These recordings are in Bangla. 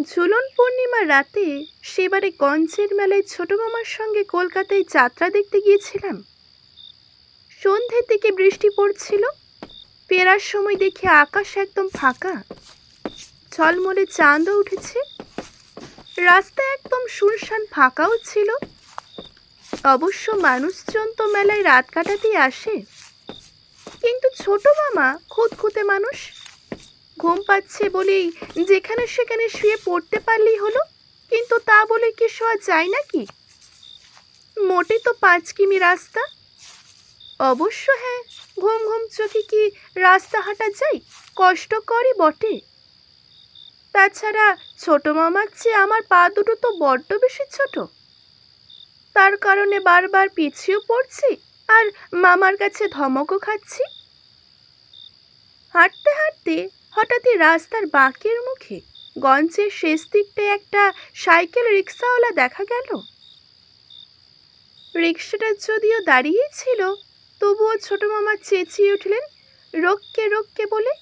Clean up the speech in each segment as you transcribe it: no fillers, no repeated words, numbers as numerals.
ঝুলন পূর্ণিমার রাতে সেবারে গঞ্জের মেলায় ছোট মামার সঙ্গে কলকাতায় যাত্রা দেখতে গিয়েছিলাম। সন্ধ্যের দিকে বৃষ্টি পড়ছিল। ফেরার সময় দেখি আকাশ একদম ফাঁকা, ঝলমলে চাঁদও উঠেছে। রাস্তা একদম শুনশান ফাঁকাও ছিল। অবশ্য মানুষজন তো মেলায় রাত কাটাতেই আসে, কিন্তু ছোট মামা খুঁতখুঁতে মানুষ। ঘুম পাচ্ছে বলেই যেখানে সেখানে শুয়ে পড়তে পারলেই হলো, কিন্তু তা বলে কি শোয়া যায় নাকি? মোটে তো 5 কিমি রাস্তা। অবশ্য হ্যাঁ, ঘুম ঘুম চোখে কি রাস্তা হাঁটা যায়? কষ্টকরই বটে। তাছাড়া ছোট মামার চেয়ে আমার পা দুটো তো বড্ড বেশি ছোট, তার কারণে বারবার পিছিয়েও পড়ছি আর মামার কাছে ধমকও খাচ্ছি। হাঁটতে হাঁটতে হঠাৎই রাস্তার বাঁকের মুখে গঞ্জের শেষ দিকটায় একটা সাইকেল রিক্সাওয়ালা দেখা গেল। রিক্সাটা যদিও দাঁড়িয়েই ছিল, তবুও ছোট মামা চেঁচিয়ে উঠলেন, রোককে রোককে বলে।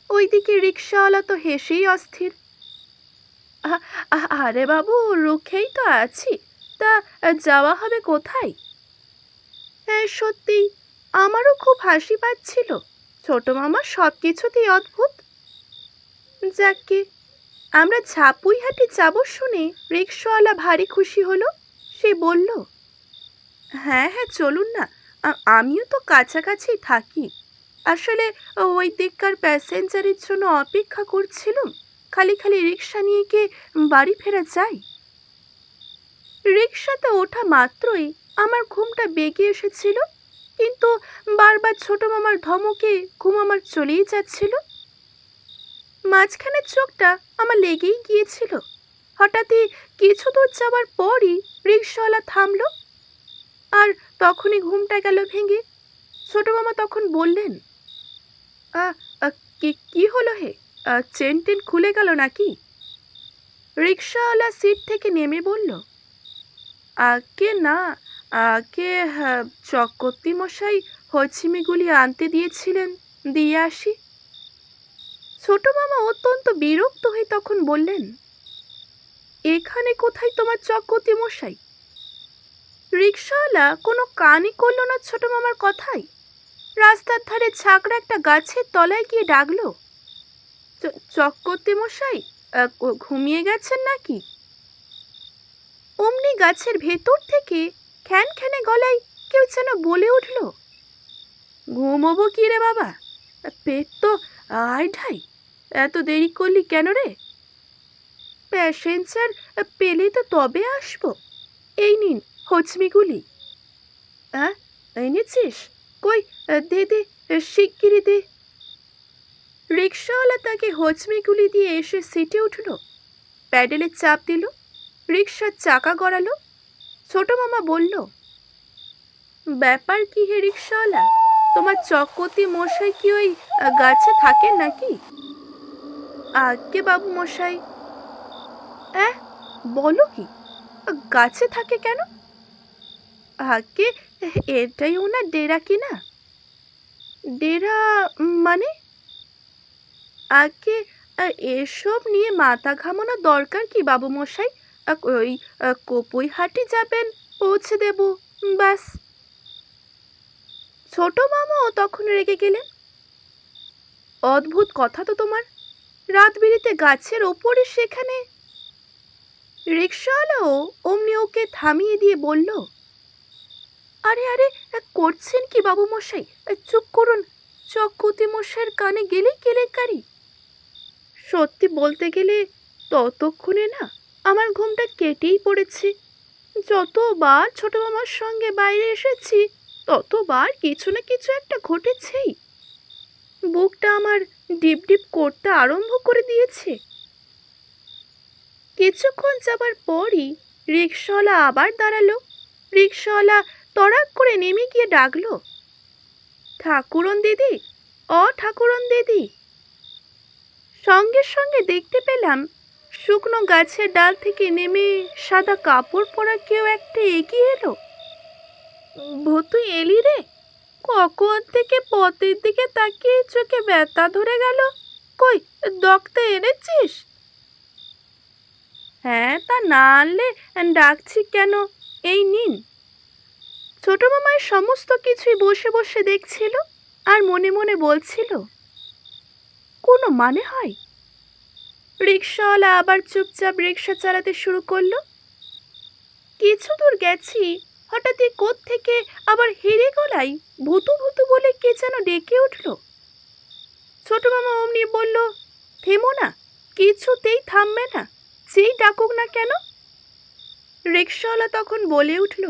ওইদিকে রিক্সাওয়ালা তো হেসেই অস্থির। আরে বাবু, রুখেই তো আছি, তা যাওয়া হবে কোথায়? হ্যাঁ সত্যি, আমারও খুব হাসি পাচ্ছিল। ছোট মামা সব কিছুতেই অদ্ভুত। যাকে আমরা ছাপুইহাটি যাব শুনে রিক্সাওয়ালা ভারী খুশি হলো। সে বলল, হ্যাঁ হ্যাঁ চলুন না, আমিও তো কাছাকাছি থাকি। আসলে ওই দিককার প্যাসেঞ্জারের জন্য অপেক্ষা করছিলাম। খালি খালি রিক্সা নিয়ে কি বাড়ি ফেরা যায়? রিক্সাতে ওঠা মাত্রই আমার ঘুমটা বেগে এসেছিল, কিন্তু বারবার ছোট মামার ধমকে ঘুম আমার চলেই যাচ্ছিল। মাঝখানে চোখটা আমার লেগেই গিয়েছিল। হঠাৎই কিছু দূর যাওয়ার পরই রিক্সাওয়ালা থামলো, আর তখনই ঘুমটা গেল ভেঙে। ছোট মামা তখন বললেন, আ আ, কি হলো হে? চেন টেন খুলে গেল নাকি? রিক্সাওয়ালা সিট থেকে নেমে বলল, আগে না, আগে চক্রবর্তী মশাই হচিমিগুলি আনতে দিয়েছিলেন, দিয়ে আসি। ছোট মামা অত্যন্ত বিরক্ত হয়ে তখন বললেন, এখানে কোথায় তোমার চক্রবর্তী মশাই? রিক্সাওয়ালা কোনো কানই করল না ছোট মামার কথাই। রাস্তার ধারে ছাকড়া একটা গাছের তলায় গিয়ে ডাকলো, চক্রবর্তী মশাই, ঘুমিয়ে গেছেন নাকি? অমনি গাছের ভেতর থেকে খ্যান খ্যানে গলায় কেউ যেন বলে উঠল, ঘুমোবো কি রে বাবা, পেট তো আড়াই, এত দেরি করলি কেন রে? প্যাসেঞ্জার পেলে তো তবে আসবো, এই নিন হচমিগুলি। এনেছিস? কই, দে দে, শিগগিরি দে। রিক্সাওয়ালা তাকে হচমিগুলি দিয়ে এসে সিটে উঠল, প্যাডেলে চাপ দিল, রিক্সার চাকা গড়ালো। ছোট মামা বলল, ব্যাপার কি হে রিক্সাওয়ালা, তোমার চক্রবর্তী মশাই কি ওই গাছে থাকেন নাকি? আজ্ঞে বাবু মশাই। বলো কি, গাছে থাকে কেন? আজ্ঞে, এটাই ওনার ডেরা কিনা। ডেরা মানে? আগে এসব নিয়ে মাথা ঘামানো দরকার কি বাবু মশাই? ওই কপুইহাটি যাবেন, পৌঁছে দেব, ব্যাস। ছোট মামাও তখন রেগে গেলেন, অদ্ভুত কথা তো তোমার, রাত বিরেতে গাছের ওপরে সেখানে। রিক্সাওয়ালাও অমনি ওকে থামিয়ে দিয়ে বলল, আরে আরে, করছেন কি বাবু মশাই, চুপ করুন, চক্রবর্তী মশাইয়ের কানে গেলেই কেলেঙ্কারি। সত্যি বলতে গেলে ততক্ষণে না আমার ঘুমটা কেটেই পড়েছে। যতবার ছোট মামার সঙ্গে বাইরে এসেছি, ততবার কিছু না কিছু একটা ঘটেছেই। বুকটা আমার ডিপ ডিপ করতে আরম্ভ করে দিয়েছে। কিছুক্ষণ যাবার পরই রিক্সাওয়ালা আবার দাঁড়ালো। রিক্সাওয়ালা তড়াক করে নেমে গিয়ে ডাকলো, ঠাকুরন দিদি, ঠাকুরন দিদি। সঙ্গে সঙ্গে দেখতে পেলাম শুকনো গাছের ডাল থেকে নেমে সাদা কাপড় পরা কেউ একটা এগিয়ে এলো। তুই এলি রে? কখন থেকে পথের দিকে তাকিয়ে চোখে ব্যথা ধরে গেল। কই, দক্তা এনেছিস? হ্যাঁ, তা না আনলে ডাকছি কেন? এই নিন। ছোট মামার সমস্ত কিছুই বসে বসে দেখছিল আর মনে মনে বলছিল, কোনো মানে হয়? রিক্সাওয়ালা আবার চুপচাপ রিক্সা চালাতে শুরু করলো। কিছু দূর গেছি, হঠাৎই কোত্থেকে আবার হেরে গলায় ভূতু ভূতু বলে কে যেন ডেকে উঠল। ছোট মামা অমনি বলল, থেমো না, কিছুতেই থামবে না, যেই ডাকুক না কেন। রিক্সাওয়ালা তখন বলে উঠল,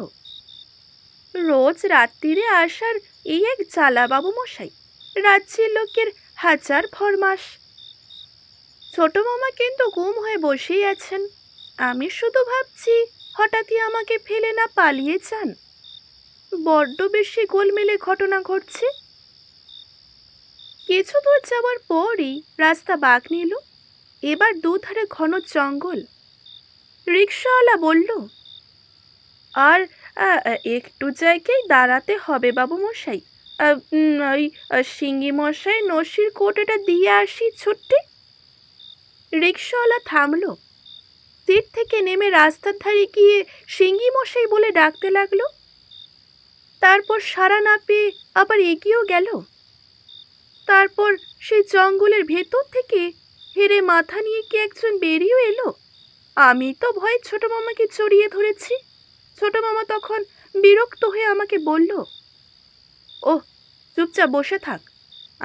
রোজ রাত্রিরে আসার এই এক জ্বালা বাবু মশাই, রাজ্যের লোকের হাজার ফরমাস। ছোট মামা কিন্তু গুম হয়ে বসেই আছেন। আমি শুধু ভাবছি, হঠাৎই আমাকে ফেলে না পালিয়ে যান। বড্ড বেশি গোলমেলে ঘটনা ঘটছে। কিছু দূর যাওয়ার পরই রাস্তা বাঁক নিল। এবার দুধারে ঘন জঙ্গল। রিক্সাওয়ালা বলল, আর একটু জায়গায় দাঁড়াতে হবে বাবু মশাই। ওই সিঙ্গি মশাই নসির কোটাটা দিয়ে আসি ছুট্টে। রিক্সাওয়ালা থামলো। সিট থেকে নেমে রাস্তার ধারে গিয়ে সিঙ্গি মশাই বলে ডাকতে লাগলো। তারপর সাড়া না পেয়ে আবার এগিয়েও গেল। তারপর সেই জঙ্গলের ভেতর থেকে হেরে মাথা নিয়ে কি একজন বেরিয়েও এলো। আমি তো ভয়ে ছোট মামাকে জড়িয়ে ধরেছি। ছোট মামা তখন বিরক্ত হয়ে আমাকে বলল, ওহ, চুপচাপ বসে থাক,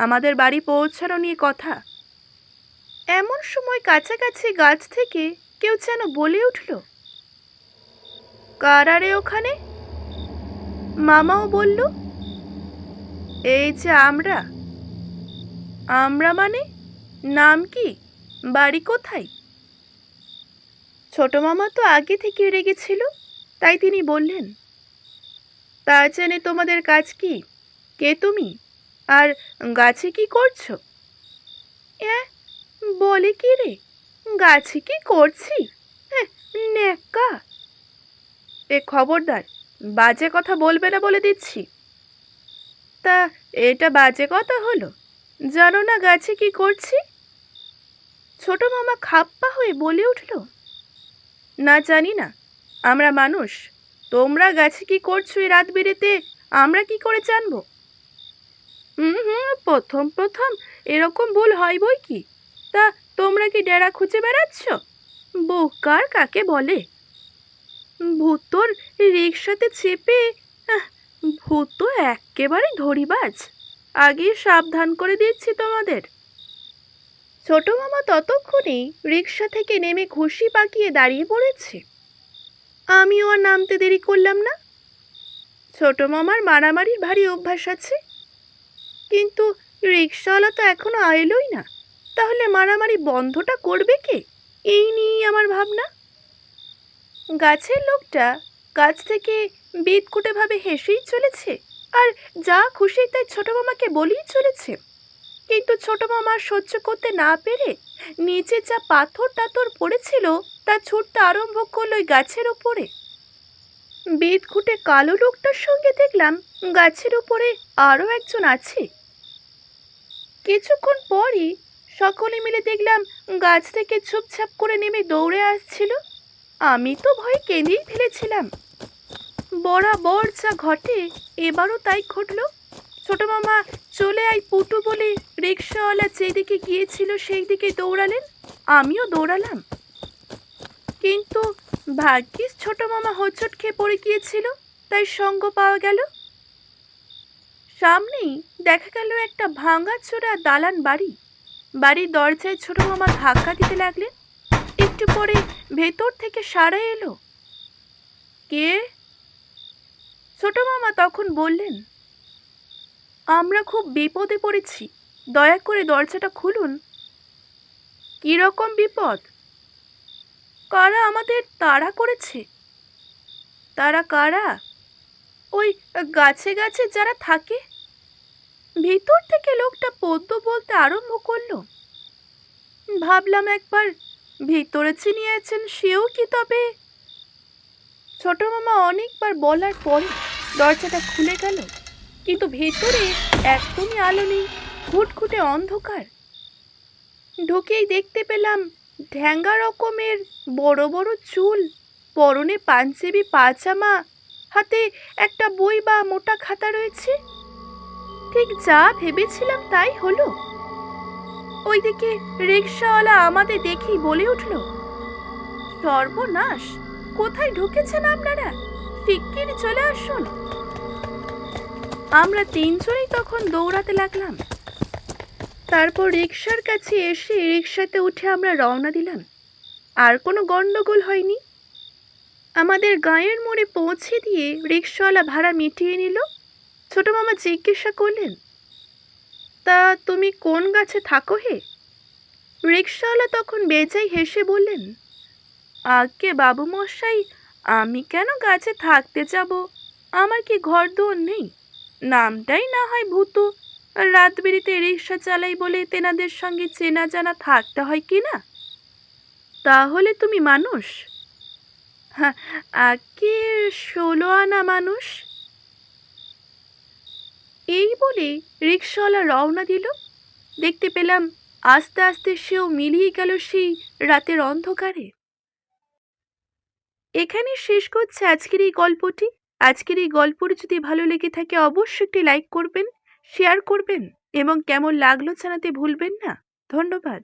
আমাদের বাড়ি পৌঁছানো নিয়ে কথা। এমন সময় কাছাকাছি গাছ থেকে কেউ যেন বলে উঠল, কারারে ওখানে? মামাও বলল, এই যে আমরা। আমরা মানে? নাম কি? বাড়ি কোথায়? ছোট মামা তো আগে থেকে রেগেছিল, তাই তিনি বললেন, তা জেনে তোমাদের কাজ কি? কে তুমি? আর গাছে কি করছো? বলে কি রে, গাছে কি করছি? নেকা! এ খবরদার, বাজে কথা বলবে না বলে দিচ্ছি। তা এটা বাজে কথা হলো? জানো না গাছে কি করছি? ছোট মামা খাপ্পা হয়ে বলে উঠল, না জানি না, আমরা মানুষ, তোমরা গাছে কি করছো এই রাত বেড়েতে আমরা কি করে জানবো? প্রথম প্রথম এরকম ভুল হয় বই কি। তা তোমরা কি ডেরা খুঁজে বেড়াচ্ছ? বোকার কাকে বলে? ভূতর রিকশাতে চেপে, ভূত তো একেবারে ধরিবাজ, আগে সাবধান করে দিচ্ছি তোমাদের। ছোট মামা ততক্ষণে রিকশা থেকে নেমে ঘুষি পাকিয়ে দাঁড়িয়ে পড়েছে। আমিও আর নামতে দেরি করলাম না। ছোট মামার মারামারির ভারী অভ্যাস আছে, কিন্তু রিকশাওয়ালা তো এখনো এলোই না। তাহলে মারামারি বন্ধটা করবে কে, এই নিয়েই আমার ভাবনা। গাছের লোকটা গাছ থেকে বিদকুটে ভাবে হেসেই চলেছে, আর যা খুশি তাই ছোট মামাকে বলেই চলেছে। কিন্তু ছোট মামা সহ্য করতে না পেরে নিচে যা পাথর টাথর পড়েছিল তা ছুটতে আরম্ভ করলো ওই গাছের উপরে। বিদকুটে কালো লোকটার সঙ্গে দেখলাম গাছের উপরে আরো একজন আছে। কিছুক্ষণ পরই সকলে মিলে দেখলাম গাছ থেকে ছুপছাপ করে নেমে দৌড়ে আসছিল। আমি তো ভয়ে কেঁদেই ফেলেছিলাম। বরাবর যা ঘটে এবারও তাই ঘটল। ছোট মামা চলে আয় পুটু বলে রিক্সাওয়ালা যেদিকে গিয়েছিল সেই দিকে দৌড়ালেন, আমিও দৌড়ালাম। কিন্তু ভাগ্যিস ছোট মামা হোঁচট খেয়ে পড়ে গিয়েছিল, তাই সঙ্গ পাওয়া গেল। সামনেই দেখা গেল একটা ভাঙা চোরা দালান বাড়ি। বাড়ির দরজায় ছোট মামা ধাক্কা দিতে লাগলেন। একটু পরে ভেতর থেকে সাড়া এলো। কে? ছোট মামা তখন বললেন, আমরা খুব বিপদে পড়েছি, দয়া করে দরজাটা খুলুন। কিরকম বিপদ? কারা আমাদের তাড়া করেছে। তারা কারা? ওই গাছে গাছে যারা থাকে। ভিতর থেকে লোকটা পদ্য বলতে আরম্ভ করলো। ভাবলাম একবার ভিতরে চিনিয়েছেন সেও কি তবে। ছোট মামা অনেকবার বলার পরে দরজাটা খুলে গেল, কিন্তু ভেতরে একদমই আলো নেই, ঘুটঘুটে অন্ধকার। ঢুকেই দেখতে পেলাম ঢ্যাঙ্গা রকমের বড় বড় চুল, পরনে পাঞ্জাবি পাজামা, হাতে একটা বই বা মোটা খাতা রয়েছে। ঠিক যা ভেবেছিলাম তাই হলো। ওইদিকে রিকশাওয়ালা আমাদের দেখেই বলে উঠল, সর্বনাশ, কোথায় ঢুকেছেন আপনারা? শিগগিরই চলে আসুন। আমরা তিনজনেই তখন দৌড়াতে লাগলাম। তারপর রিকশার কাছে এসে রিকশাতে উঠে আমরা রওনা দিলাম। আর কোনো গন্ডগোল হয়নি। আমাদের গাঁয়ের মোড়ে পৌঁছে দিয়ে রিকশাওয়ালা ভাড়া মিটিয়ে নিল। ছোট মামা জিজ্ঞাসা করলেন, তা তুমি কোন গাছে থাকো হে? রিকশাওয়ালা তখন বেজায় হেসে বললেন, আজ্ঞে বাবু মশাই, আমি কেন গাছে থাকতে যাব? আমার কি ঘর দোর নেই? নামটাই না হয় ভূতু। রাত বিরিতে রিকশা চালাই বলে তেনাদের সঙ্গে চেনা জানা থাকতে হয় কি না? তাহলে তুমি মানুষ? হ্যাঁ, আজ্ঞে 16 আনা মানুষ। এই বলে রিকশাওয়ালা রওনা দিল। দেখতে পেলাম আস্তে আস্তে সেও মিলিয়ে গেল সেই রাতের অন্ধকারে। এখানে শেষ করছে আজকের এই গল্পটি। আজকের এই গল্পটি যদি ভালো লেগে থাকে অবশ্যই একটি লাইক করবেন, শেয়ার করবেন এবং কেমন লাগলো জানাতে ভুলবেন না। ধন্যবাদ।